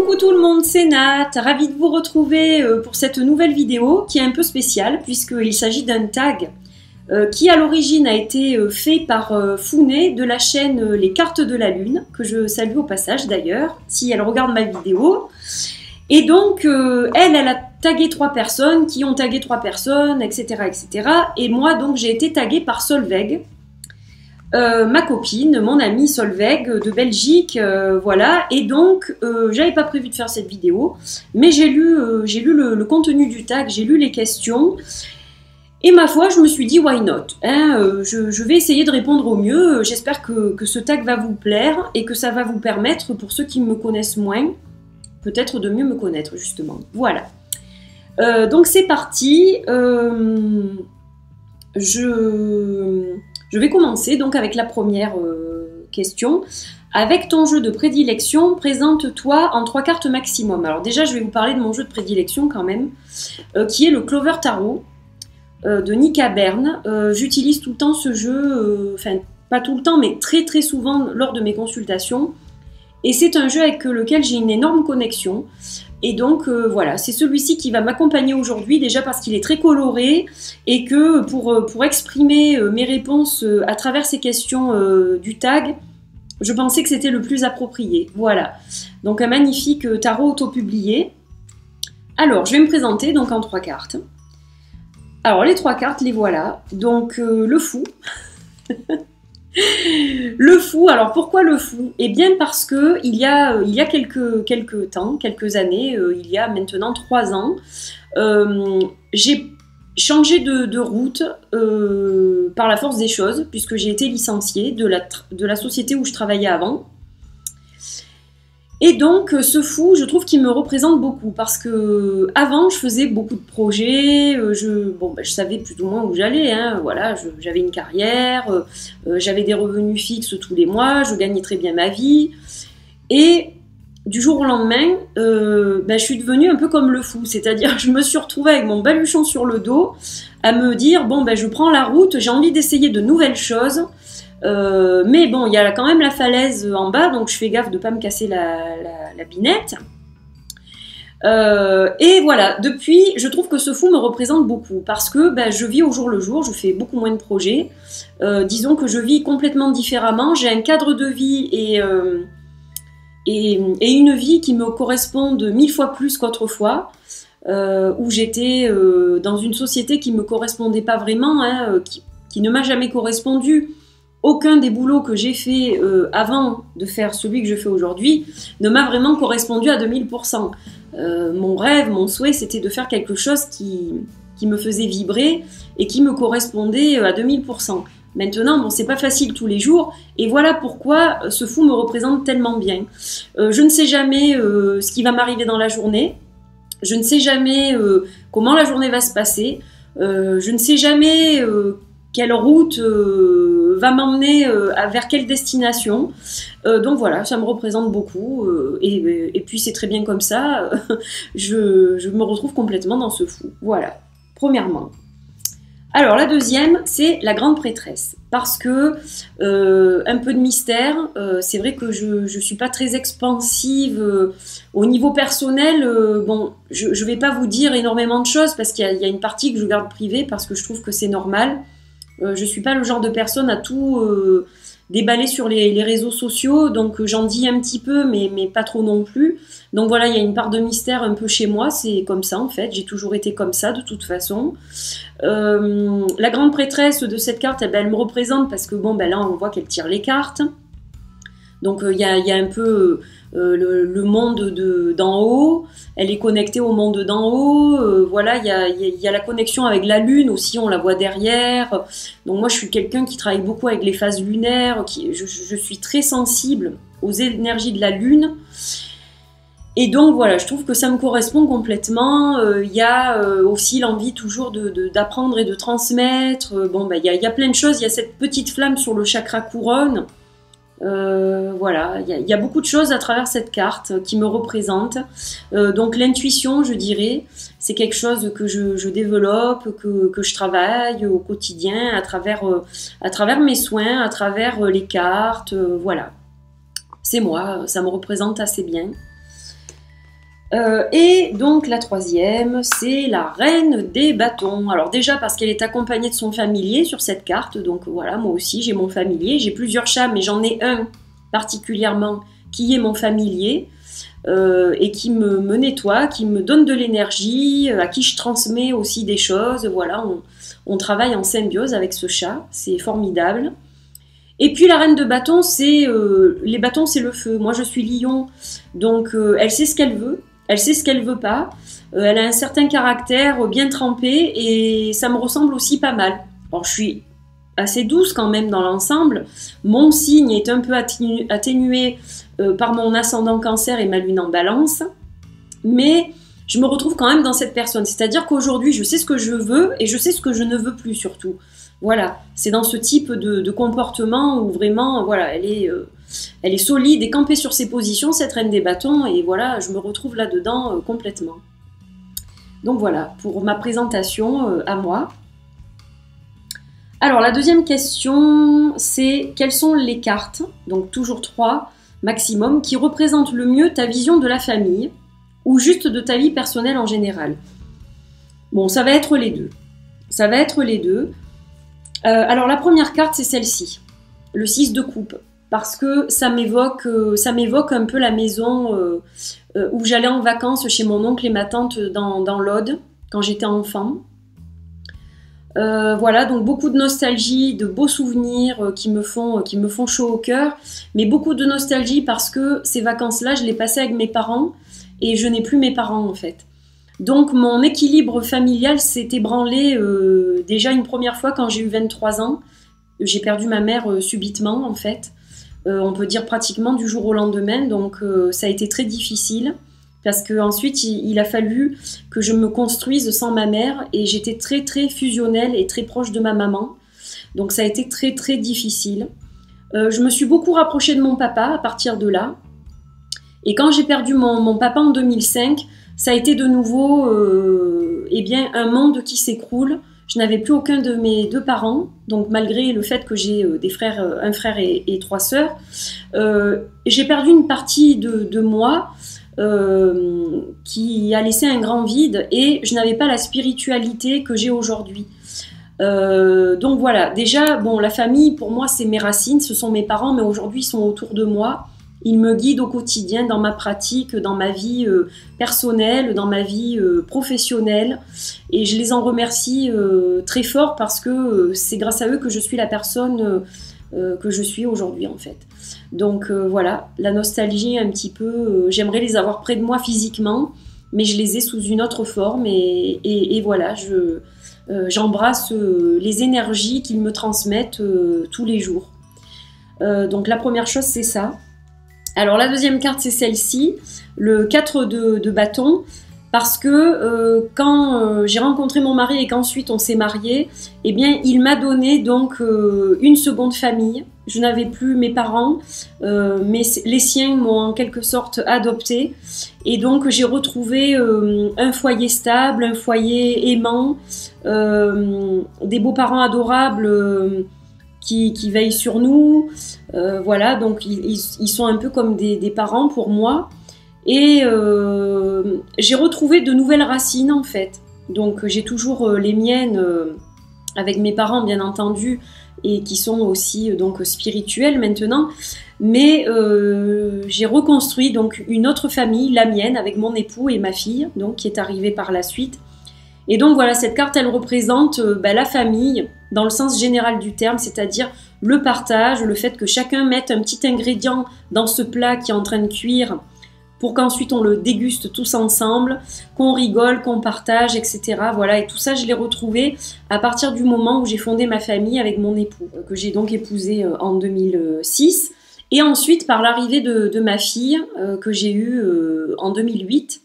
Coucou tout le monde, c'est Nat, ravie de vous retrouver pour cette nouvelle vidéo qui est un peu spéciale puisqu'il s'agit d'un tag qui à l'origine a été fait par Founé de la chaîne Les Cartes de la Lune, que je salue au passage d'ailleurs, si elle regarde ma vidéo. Et donc elle a tagué 3 personnes qui ont tagué 3 personnes, etc. etc. Et moi donc j'ai été taguée par Solveig. Ma copine, mon amie Solveig de Belgique, voilà, et donc j'avais pas prévu de faire cette vidéo, mais j'ai lu le contenu du tag, j'ai lu les questions, et ma foi, je me suis dit why not, hein, je vais essayer de répondre au mieux, j'espère que ce tag va vous plaire, et que ça va vous permettre, pour ceux qui me connaissent moins, peut-être de mieux me connaître, justement, voilà. Donc c'est parti, je vais commencer donc avec la première question. Avec ton jeu de prédilection, présente-toi en 3 cartes maximum. Alors déjà, je vais vous parler de mon jeu de prédilection quand même, qui est le Clover Tarot de Nika Bern. J'utilise tout le temps ce jeu, enfin pas tout le temps, mais très très souvent lors de mes consultations. Et c'est un jeu avec lequel j'ai une énorme connexion. Et donc voilà, c'est celui-ci qui va m'accompagner aujourd'hui, déjà parce qu'il est très coloré et que pour exprimer mes réponses à travers ces questions du tag, je pensais que c'était le plus approprié. Voilà, donc un magnifique tarot auto-publié. Alors, je vais me présenter donc en 3 cartes. Alors, les 3 cartes, les voilà. Donc, le fou. Le fou, alors pourquoi le fou? Eh bien parce que il y a quelques années, il y a maintenant 3 ans, j'ai changé de route par la force des choses, puisque j'ai été licenciée de la société où je travaillais avant. Et donc ce fou, je trouve qu'il me représente beaucoup parce que avant je faisais beaucoup de projets, je savais plus ou moins où j'allais, hein, voilà, j'avais une carrière, j'avais des revenus fixes tous les mois, je gagnais très bien ma vie, et du jour au lendemain, je suis devenue un peu comme le fou, c'est-à-dire je me suis retrouvée avec mon baluchon sur le dos, à me dire bon je prends la route, j'ai envie d'essayer de nouvelles choses. Mais bon, il y a quand même la falaise en bas, donc je fais gaffe de ne pas me casser la binette. Et voilà, depuis, je trouve que ce fou me représente beaucoup, parce que je vis au jour le jour, je fais beaucoup moins de projets. Disons que je vis complètement différemment, j'ai un cadre de vie et une vie qui me correspondent 1000 fois plus qu'autrefois, où j'étais dans une société qui ne me correspondait pas vraiment, hein, qui ne m'a jamais correspondu. Aucun des boulots que j'ai fait avant de faire celui que je fais aujourd'hui ne m'a vraiment correspondu à 2000%. Mon rêve, mon souhait, c'était de faire quelque chose qui me faisait vibrer et qui me correspondait à 2000%. Maintenant, bon, c'est pas facile tous les jours, et voilà pourquoi ce fou me représente tellement bien. Je ne sais jamais ce qui va m'arriver dans la journée, je ne sais jamais comment la journée va se passer, je ne sais jamais quelle route va m'emmener vers quelle destination. Donc voilà, ça me représente beaucoup. Et puis c'est très bien comme ça. Je me retrouve complètement dans ce fou. Voilà, premièrement. Alors la deuxième, c'est la grande prêtresse. Parce que, un peu de mystère, c'est vrai que je ne suis pas très expansive au niveau personnel. Bon, je ne vais pas vous dire énormément de choses parce qu'il y a une partie que je garde privée parce que je trouve que c'est normal. Je suis pas le genre de personne à tout déballer sur les réseaux sociaux, donc j'en dis un petit peu, mais pas trop non plus. Donc voilà, il y a une part de mystère un peu chez moi, c'est comme ça en fait, j'ai toujours été comme ça de toute façon. La grande prêtresse de cette carte, elle me représente parce que bon, là on voit qu'elle tire les cartes. Donc il y a un peu le monde d'en haut, elle est connectée au monde d'en haut, voilà, il y a la connexion avec la lune aussi, on la voit derrière. Donc moi je suis quelqu'un qui travaille beaucoup avec les phases lunaires, je suis très sensible aux énergies de la lune. Et donc voilà, je trouve que ça me correspond complètement. Il y a aussi l'envie toujours d'apprendre et de transmettre. Il y a plein de choses, il y a cette petite flamme sur le chakra couronne. Voilà, il y a beaucoup de choses à travers cette carte qui me représentent. Donc l'intuition, je dirais, c'est quelque chose que je développe, que je travaille au quotidien à travers mes soins, à travers les cartes. Voilà, c'est moi, ça me représente assez bien. Et donc la troisième, c'est la reine des bâtons. Alors déjà parce qu'elle est accompagnée de son familier sur cette carte, donc voilà, moi aussi j'ai mon familier, j'ai plusieurs chats, mais j'en ai un particulièrement qui est mon familier, et qui me nettoie, qui me donne de l'énergie, à qui je transmets aussi des choses, voilà, on travaille en symbiose avec ce chat, c'est formidable. Et puis la reine de bâtons, c'est les bâtons, c'est le feu. Moi je suis lion, donc elle sait ce qu'elle veut. Elle sait ce qu'elle veut pas. Elle a un certain caractère bien trempé et ça me ressemble aussi pas mal. Alors je suis assez douce quand même dans l'ensemble. Mon signe est un peu atténué par mon ascendant cancer et ma lune en balance. Mais je me retrouve quand même dans cette personne. C'est-à-dire qu'aujourd'hui, je sais ce que je veux et je sais ce que je ne veux plus surtout. Voilà, c'est dans ce type de comportement où vraiment, voilà, elle est solide et campée sur ses positions, cette reine des bâtons, et voilà, je me retrouve là-dedans complètement. Donc voilà, pour ma présentation à moi. Alors, la deuxième question, c'est quelles sont les cartes, donc toujours 3 maximum, qui représentent le mieux ta vision de la famille, ou juste de ta vie personnelle en général? Bon, ça va être les deux. Ça va être les deux. Alors la première carte, c'est celle-ci, le 6 de coupe, parce que ça m'évoque un peu la maison où j'allais en vacances chez mon oncle et ma tante dans l'Aude, quand j'étais enfant. Voilà, donc beaucoup de nostalgie, de beaux souvenirs qui me font chaud au cœur, mais beaucoup de nostalgie parce que ces vacances-là, je les passais avec mes parents et je n'ai plus mes parents en fait. Donc mon équilibre familial s'est ébranlé déjà une première fois quand j'ai eu 23 ans. J'ai perdu ma mère subitement en fait. On peut dire pratiquement du jour au lendemain. Donc ça a été très difficile parce qu'ensuite il a fallu que je me construise sans ma mère et j'étais très très fusionnelle et très proche de ma maman. Donc ça a été très très difficile. Je me suis beaucoup rapprochée de mon papa à partir de là. Et quand j'ai perdu mon papa en 2005, ça a été de nouveau eh bien, un monde qui s'écroule. Je n'avais plus aucun de mes 2 parents, donc malgré le fait que j'ai un frère et 3 sœurs, j'ai perdu une partie de moi qui a laissé un grand vide et je n'avais pas la spiritualité que j'ai aujourd'hui. Donc voilà, déjà, bon, la famille, pour moi, c'est mes racines, ce sont mes parents, mais aujourd'hui, ils sont autour de moi. Ils me guident au quotidien dans ma pratique, dans ma vie personnelle, dans ma vie professionnelle. Et je les en remercie très fort parce que c'est grâce à eux que je suis la personne que je suis aujourd'hui en fait. Donc voilà, la nostalgie un petit peu, j'aimerais les avoir près de moi physiquement, mais je les ai sous une autre forme et voilà, j'embrasse les énergies qu'ils me transmettent tous les jours. Donc la première chose, c'est ça. Alors la deuxième carte, c'est celle-ci, le 4 de bâton, parce que quand j'ai rencontré mon mari et qu'ensuite on s'est mariés, eh bien il m'a donné donc une seconde famille. Je n'avais plus mes parents, mais les siens m'ont en quelque sorte adoptée. Et donc j'ai retrouvé un foyer stable, un foyer aimant, des beaux-parents adorables qui veillent sur nous. Voilà, donc ils sont un peu comme des parents pour moi. Et j'ai retrouvé de nouvelles racines en fait. Donc j'ai toujours les miennes avec mes parents bien entendu et qui sont aussi donc spirituels maintenant. Mais j'ai reconstruit donc une autre famille, la mienne, avec mon époux et ma fille, donc qui est arrivée par la suite. Et donc voilà, cette carte, elle représente la famille dans le sens général du terme, c'est-à-dire le partage, le fait que chacun mette un petit ingrédient dans ce plat qui est en train de cuire pour qu'ensuite on le déguste tous ensemble, qu'on rigole, qu'on partage, etc. Voilà, et tout ça, je l'ai retrouvé à partir du moment où j'ai fondé ma famille avec mon époux, que j'ai donc épousé en 2006. Et ensuite, par l'arrivée de ma fille, que j'ai eue en 2008.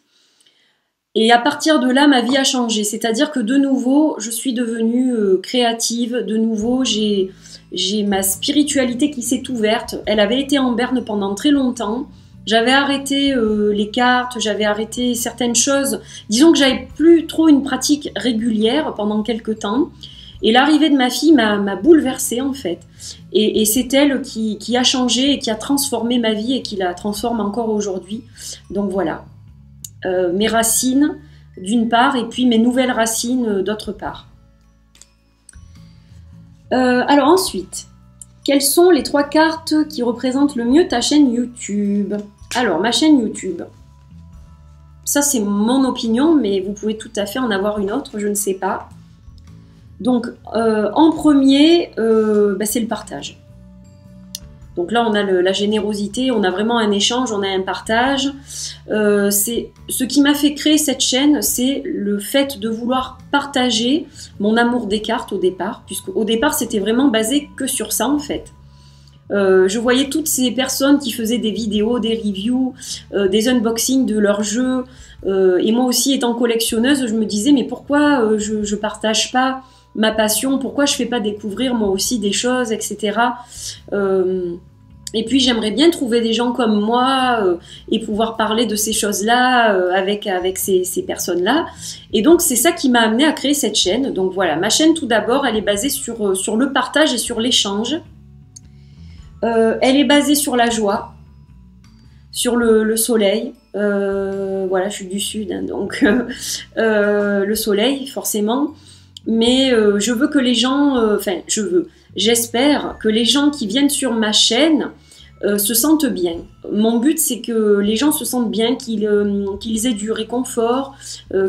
Et à partir de là, ma vie a changé. C'est-à-dire que de nouveau, je suis devenue créative. De nouveau, j'ai ma spiritualité qui s'est ouverte. Elle avait été en berne pendant très longtemps. J'avais arrêté les cartes, j'avais arrêté certaines choses. Disons que j'avais plus trop une pratique régulière pendant quelques temps. Et l'arrivée de ma fille m'a bouleversée en fait. Et c'est elle qui a changé et qui a transformé ma vie et qui la transforme encore aujourd'hui. Donc voilà. mes racines d'une part et puis mes nouvelles racines d'autre part. Alors ensuite, quelles sont les 3 cartes qui représentent le mieux ta chaîne YouTube? Alors, ma chaîne YouTube, ça c'est mon opinion, mais vous pouvez tout à fait en avoir une autre, je ne sais pas. Donc, en premier, c'est le partage. Donc là, on a la générosité, on a vraiment un échange, on a un partage. Ce qui m'a fait créer cette chaîne, c'est le fait de vouloir partager mon amour des cartes au départ, puisque au départ, c'était vraiment basé que sur ça en fait. Je voyais toutes ces personnes qui faisaient des vidéos, des reviews, des unboxings de leurs jeux, et moi aussi étant collectionneuse, je me disais mais pourquoi je partage pas ma passion, pourquoi je fais pas découvrir moi aussi des choses, etc. Et puis j'aimerais bien trouver des gens comme moi et pouvoir parler de ces choses-là avec ces personnes-là. Et donc c'est ça qui m'a amené à créer cette chaîne. Donc voilà, ma chaîne tout d'abord, elle est basée sur le partage et sur l'échange. Elle est basée sur la joie, sur le soleil. Voilà, je suis du sud, hein, donc le soleil forcément. Mais je veux que les gens, j'espère que les gens qui viennent sur ma chaîne se sentent bien. Mon but, c'est que les gens se sentent bien, qu'ils aient du réconfort,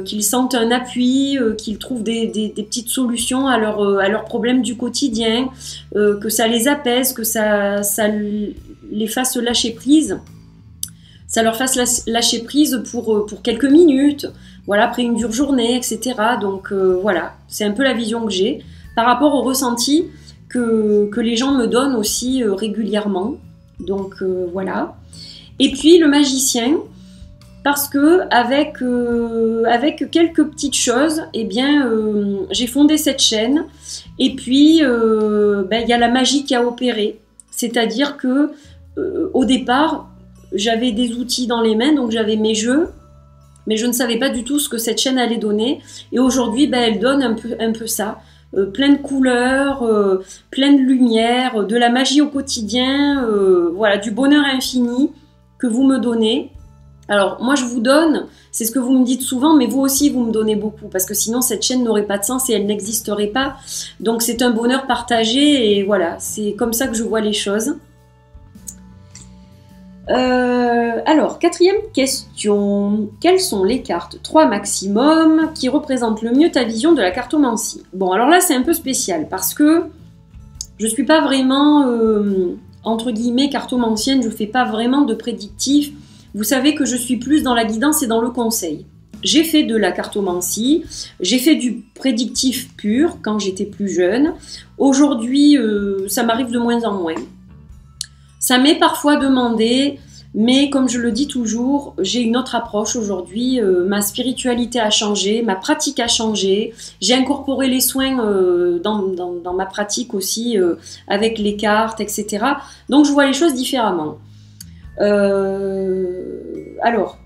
qu'ils sentent un appui, qu'ils trouvent des petites solutions à leurs problèmes du quotidien, que ça les apaise, que ça les fasse lâcher prise. Ça leur fasse lâcher prise pour quelques minutes, voilà, après une dure journée, etc. Donc voilà, c'est un peu la vision que j'ai par rapport au ressenti que les gens me donnent aussi régulièrement. Donc voilà. Et puis le magicien, parce que avec quelques petites choses, eh bien, j'ai fondé cette chaîne. Et puis, il y a la magie qui a opéré. C'est-à-dire que au départ, j'avais des outils dans les mains, donc j'avais mes jeux, mais je ne savais pas du tout ce que cette chaîne allait donner. Et aujourd'hui, elle donne un peu ça. Plein de couleurs, plein de lumière, de la magie au quotidien, voilà, du bonheur infini que vous me donnez. Alors, moi, je vous donne, c'est ce que vous me dites souvent, mais vous aussi, vous me donnez beaucoup, parce que sinon, cette chaîne n'aurait pas de sens et elle n'existerait pas. Donc, c'est un bonheur partagé et voilà, c'est comme ça que je vois les choses. Alors, 4e question. Quelles sont les cartes, 3 maximum, qui représentent le mieux ta vision de la cartomancie? Bon, alors là, c'est un peu spécial parce que je ne suis pas vraiment, entre guillemets, cartomancienne. Je ne fais pas vraiment de prédictif. Vous savez que je suis plus dans la guidance et dans le conseil. J'ai fait de la cartomancie, j'ai fait du prédictif pur quand j'étais plus jeune. Aujourd'hui, ça m'arrive de moins en moins. Ça m'est parfois demandé, mais comme je le dis toujours, j'ai une autre approche aujourd'hui. Ma spiritualité a changé, ma pratique a changé. J'ai incorporé les soins dans ma pratique aussi, avec les cartes, etc. Donc je vois les choses différemment. Alors,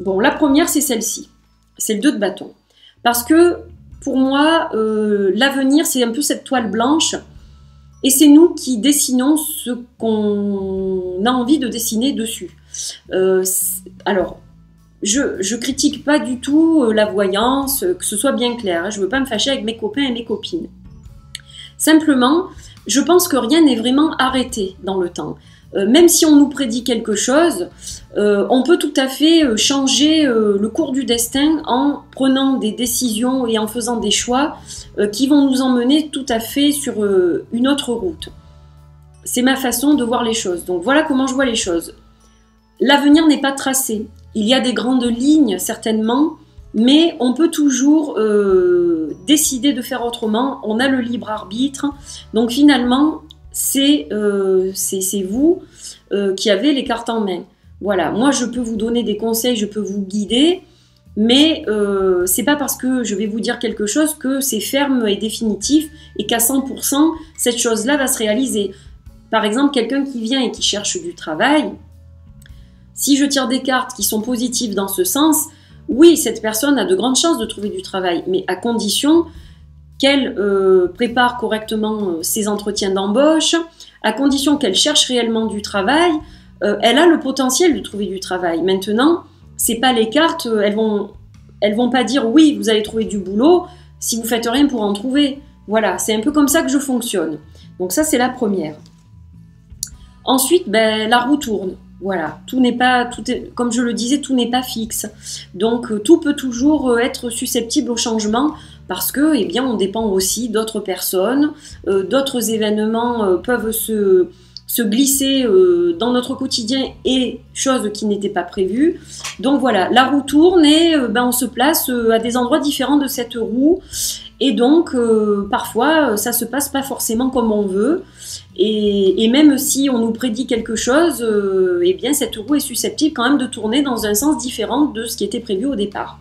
bon, la première, c'est celle-ci. C'est le 2 de bâton. Parce que, pour moi, l'avenir, c'est un peu cette toile blanche. Et c'est nous qui dessinons ce qu'on a envie de dessiner dessus. Alors, je critique pas du tout la voyance, que ce soit bien clair. Hein, je veux pas me fâcher avec mes copains et mes copines. Simplement, je pense que rien n'est vraiment arrêté dans le temps. Même si on nous prédit quelque chose, on peut tout à fait changer le cours du destin en prenant des décisions et en faisant des choix qui vont nous emmener tout à fait sur une autre route. C'est ma façon de voir les choses. Donc voilà comment je vois les choses. L'avenir n'est pas tracé. Il y a des grandes lignes, certainement, mais on peut toujours décider de faire autrement. On a le libre arbitre. Donc finalement, c'est vous qui avez les cartes en main. Voilà, moi je peux vous donner des conseils, je peux vous guider, mais c'est pas parce que je vais vous dire quelque chose que c'est ferme et définitif et qu'à 100% cette chose-là va se réaliser. Par exemple, quelqu'un qui vient et qui cherche du travail, si je tire des cartes qui sont positives dans ce sens, oui, cette personne a de grandes chances de trouver du travail, mais à condition qu'elle prépare correctement ses entretiens d'embauche, à condition qu'elle cherche réellement du travail, elle a le potentiel de trouver du travail. Maintenant, c'est pas les cartes, elles vont pas dire oui, vous allez trouver du boulot si vous faites rien pour en trouver. Voilà, c'est un peu comme ça que je fonctionne. Donc ça, c'est la première. Ensuite, ben, la roue tourne. Voilà, comme je le disais, tout n'est pas fixe. Donc tout peut toujours être susceptible au changement parce que, eh bien, on dépend aussi d'autres personnes, d'autres événements peuvent se glisser dans notre quotidien et choses qui n'étaient pas prévues. Donc voilà, la roue tourne et ben, on se place à des endroits différents de cette roue. Et donc, parfois, ça se passe pas forcément comme on veut. Et même si on nous prédit quelque chose, eh bien, cette roue est susceptible quand même de tourner dans un sens différent de ce qui était prévu au départ.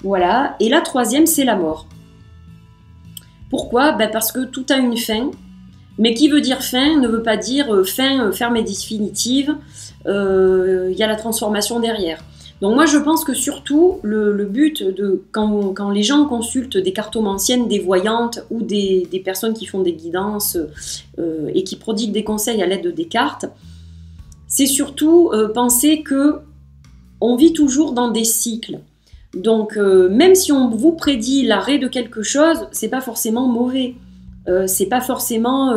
Voilà. Et la troisième, c'est la mort. Pourquoi? Ben parce que tout a une fin. Mais qui veut dire fin ne veut pas dire fin ferme et définitive. Il y a la transformation derrière. Donc moi je pense que surtout le but quand les gens consultent des cartomanciennes, des voyantes ou des personnes qui font des guidances et qui prodiguent des conseils à l'aide des cartes, c'est surtout penser que on vit toujours dans des cycles. Donc même si on vous prédit l'arrêt de quelque chose, c'est pas forcément mauvais. C'est pas forcément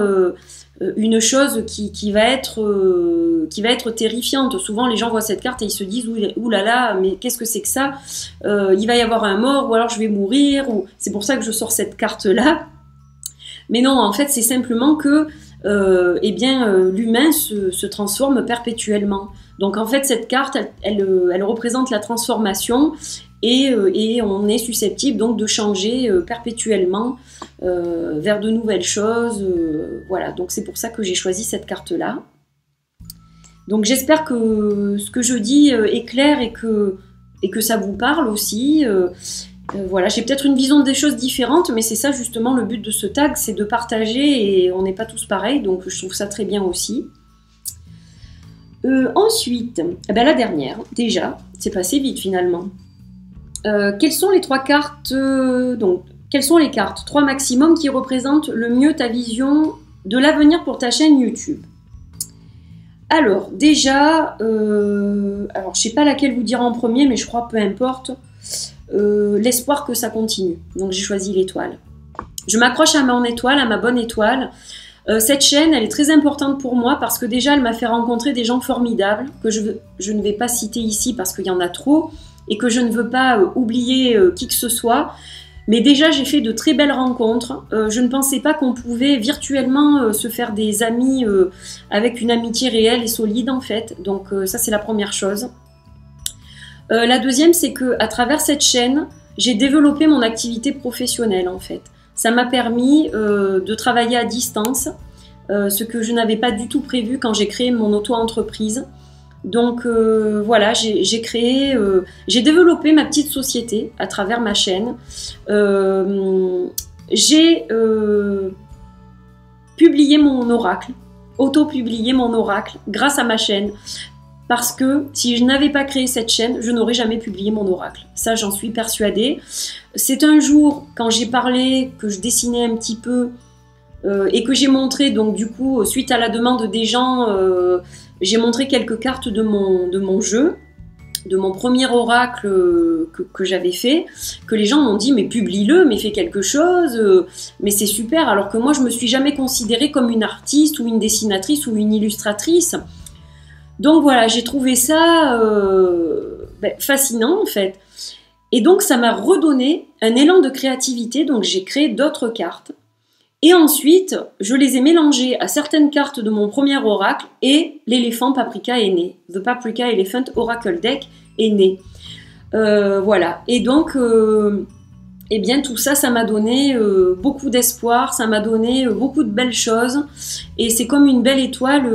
une chose qui va être terrifiante. Souvent les gens voient cette carte et ils se disent ouh là là, mais qu'est-ce que c'est que ça, il va y avoir un mort ou alors je vais mourir, ou c'est pour ça que je sors cette carte là. Mais non, en fait c'est simplement que eh bien l'humain se transforme perpétuellement. Donc en fait cette carte elle représente la transformation. Et on est susceptible donc de changer perpétuellement vers de nouvelles choses. Voilà, donc c'est pour ça que j'ai choisi cette carte-là. Donc j'espère que ce que je dis est clair et que ça vous parle aussi. Voilà, j'ai peut-être une vision des choses différentes, mais c'est ça justement le but de ce tag, c'est de partager et on n'est pas tous pareils, donc je trouve ça très bien aussi. Ensuite, eh ben, la dernière, déjà, c'est passé vite finalement. Quelles sont les trois cartes donc, quelles sont les cartes 3 maximum qui représentent le mieux ta vision de l'avenir pour ta chaîne YouTube? Alors, déjà, alors je sais pas laquelle vous dire en premier, mais je crois peu importe. L'espoir que ça continue. Donc j'ai choisi l'étoile. Je m'accroche à mon étoile, à ma bonne étoile. Cette chaîne, elle est très importante pour moi parce que déjà, elle m'a fait rencontrer des gens formidables que je ne vais pas citer ici parce qu'il y en a trop. Et que je ne veux pas oublier qui que ce soit. Mais déjà, j'ai fait de très belles rencontres. Je ne pensais pas qu'on pouvait virtuellement se faire des amis avec une amitié réelle et solide, en fait. Donc ça, c'est la première chose. La deuxième, c'est qu'à travers cette chaîne, j'ai développé mon activité professionnelle, en fait. Ça m'a permis de travailler à distance, ce que je n'avais pas du tout prévu quand j'ai créé mon auto-entreprise. Donc voilà, j'ai développé ma petite société à travers ma chaîne. J'ai publié mon oracle, auto-publié mon oracle grâce à ma chaîne. Parce que si je n'avais pas créé cette chaîne, je n'aurais jamais publié mon oracle. Ça, j'en suis persuadée. C'est un jour, quand j'ai parlé, que je dessinais un petit peu et que j'ai montré, donc du coup, suite à la demande des gens, j'ai montré quelques cartes de mon jeu, de mon premier oracle que j'avais fait, que les gens m'ont dit mais publie-le, mais fais quelque chose, mais c'est super, alors que moi je me suis jamais considérée comme une artiste ou une dessinatrice ou une illustratrice. Donc voilà, j'ai trouvé ça fascinant en fait. Et donc ça m'a redonné un élan de créativité, donc j'ai créé d'autres cartes. Et ensuite, je les ai mélangées à certaines cartes de mon premier oracle et l'éléphant paprika est né. The Paprika Elephant Oracle Deck est né. Voilà. Et donc, eh bien, tout ça, ça m'a donné beaucoup d'espoir, ça m'a donné beaucoup de belles choses. Et c'est comme une belle étoile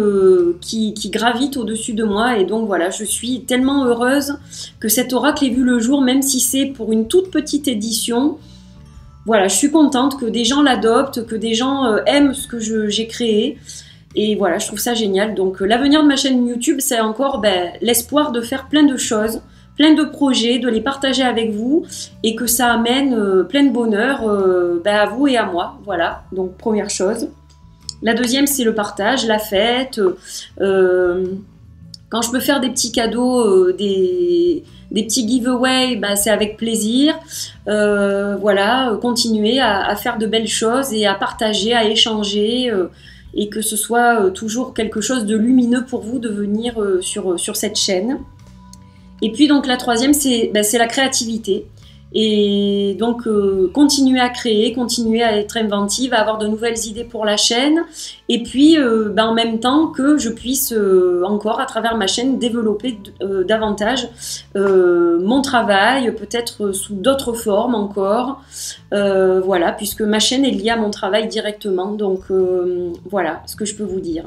qui gravite au-dessus de moi. Et donc, voilà, je suis tellement heureuse que cet oracle ait vu le jour, même si c'est pour une toute petite édition. Voilà, je suis contente que des gens l'adoptent, que des gens aiment ce que j'ai créé. Et voilà, je trouve ça génial. Donc l'avenir de ma chaîne YouTube, c'est encore l'espoir de faire plein de choses, plein de projets, de les partager avec vous et que ça amène plein de bonheur à vous et à moi. Voilà, donc première chose. La deuxième, c'est le partage, la fête, Quand je peux faire des petits cadeaux, des petits giveaways, bah, c'est avec plaisir. Voilà, continuer à faire de belles choses et à partager, à échanger, et que ce soit toujours quelque chose de lumineux pour vous de venir sur cette chaîne. Et puis donc la troisième, c'est la créativité. Et donc continuer à créer, continuer à être inventive, à avoir de nouvelles idées pour la chaîne, et puis en même temps que je puisse encore à travers ma chaîne développer davantage mon travail, peut-être sous d'autres formes encore, voilà, puisque ma chaîne est liée à mon travail directement, donc voilà ce que je peux vous dire.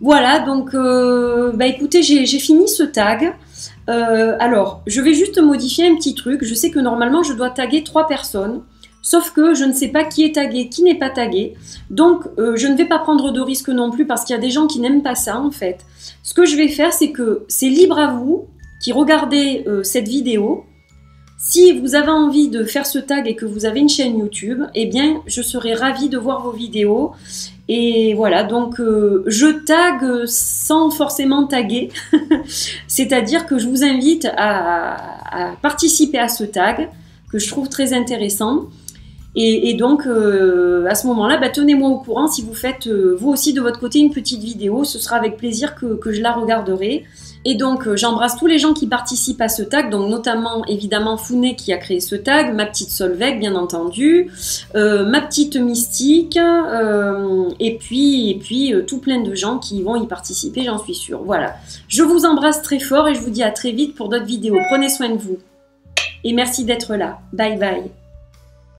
Voilà, donc écoutez, j'ai fini ce tag. Alors, je vais juste modifier un petit truc. Je sais que normalement, je dois taguer 3 personnes. Sauf que je ne sais pas qui est tagué, qui n'est pas tagué. Donc, je ne vais pas prendre de risque non plus parce qu'il y a des gens qui n'aiment pas ça, en fait. Ce que je vais faire, c'est que c'est libre à vous qui regardez cette vidéo. Si vous avez envie de faire ce tag et que vous avez une chaîne YouTube, eh bien, je serai ravie de voir vos vidéos. Et voilà, donc je tag sans forcément taguer, c'est-à-dire que je vous invite à participer à ce tag que je trouve très intéressant. Et donc à ce moment-là, tenez-moi au courant si vous faites vous aussi de votre côté une petite vidéo, ce sera avec plaisir que je la regarderai. Et donc j'embrasse tous les gens qui participent à ce tag, donc notamment évidemment Founé qui a créé ce tag, ma petite Solveig bien entendu, ma petite Mystique, et puis tout plein de gens qui vont y participer, j'en suis sûre. Voilà, je vous embrasse très fort et je vous dis à très vite pour d'autres vidéos. Prenez soin de vous et merci d'être là. Bye bye.